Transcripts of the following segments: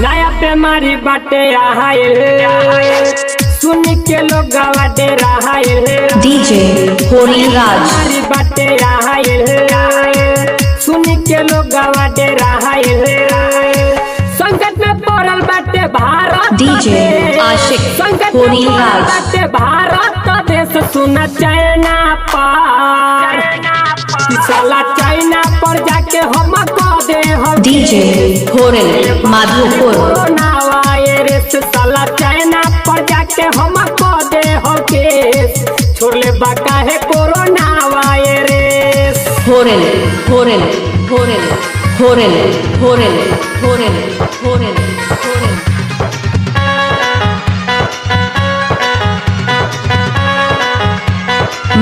नया बीमारी बाटे आहाइल सुन के लोग गवा दे रहा है। डीजे होरी राज बीमारी बाटे आहाइल सुन के लोग गवा दे रहा है। संकट में पड़ल बाटे भारत डीजे आशिक संकट होरी में राज बाटे भारत देश सुना चाइना पर साला चाइना पर जाके हम कह दे हम DJ Horel Madhopur corona virus साला चाइना पर जाके हम कह दे हो केस छोड़ ले बाका है कोरोना वायरस। होरेल होरेल होरेल होरेल होरेल होरेल होरेल होरेल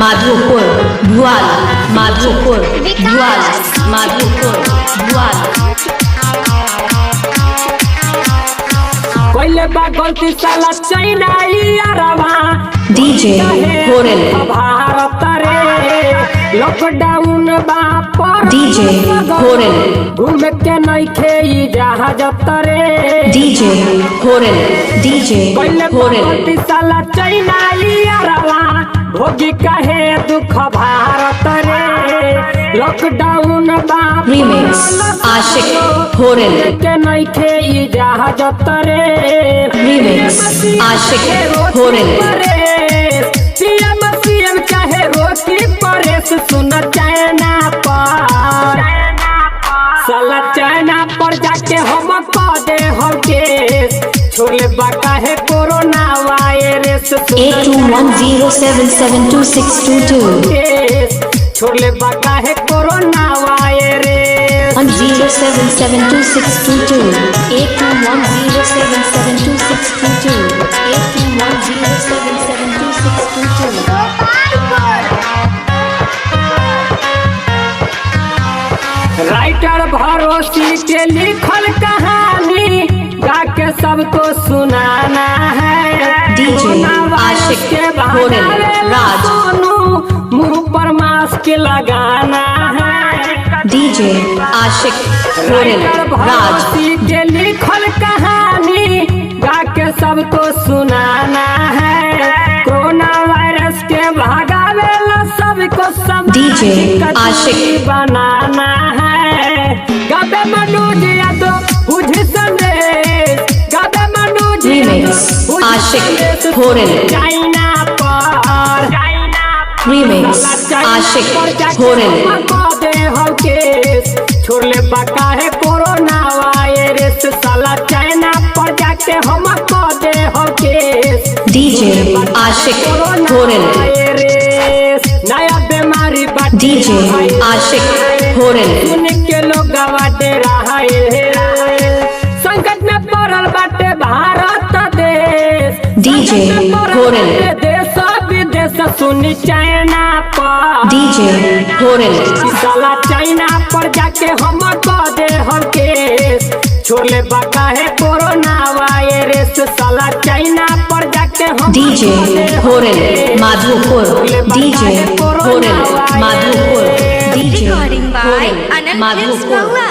माधोपुर भुआल माधोपुर भुआल माधोपुर भुआल पहले बा गलती साला चाइना यारवा डीजे होरेल भारत रे लॉकडाउन बा पर डीजे होरेल घूम के नहीं खेई जहाज तरे डीजे होरेल डीजे पहले होरेल गलती साला चाइना यारवा भोगी कहे दुख भारत रे लॉकडाउन बा रीमिक्स आशिक होरेल के नहीं खेई जहाज तरे रीमिक्स आशिक होरेल सीएम चाहे रोटी परेश सुन चाइना पर साला चाइना पर जाके हम कह दे हम केस छोड़ ले बाका है कोरोना वायरस 8210772622 छोड़ ले बाका है कोरोना वायरस 1077262 8210772622 8210772622 राइटर भरोसी के लिखल कहानी गा के सबको सुनाना है। डीजे आशिक होरेल राज मुंह पर मास्क लगाना है। डीजे आशिक होरेल राइटर राज भरोसी के लिखल कहानी गा के सबको सुनाना है। कोरोना वायरस के भगावेला सबको डीजे आशिक बनाना है। गाबे मनोज यादव बुझ संदेश गाबे मनोज रीमिक्स आशिक होरेल चाइना पर रीमिक्स आशिक होरेल दे हम केस छोड़ ले बाका है कोरोना वायरस साला चाइना पर जाके हम कह दे हम केस डीजे आशिक होरेल नया बीमारी डीजे आशिक होरेल सुन के लोग गवा दे रहा है। संकट में पड़ल बाटे भारत देश डीजे होरेल देश विदेश सुन चाइना पर डीजे होरेल साला चाइना पर जाके हम कह दे हम केस छोड़ ले बाका है कोरोना वायरस साला चाइना पर जाके हम DJ Horel Madhopur DJ Horel Madhopur DJ Recording by Horel Anand Films Madhopur Bangla.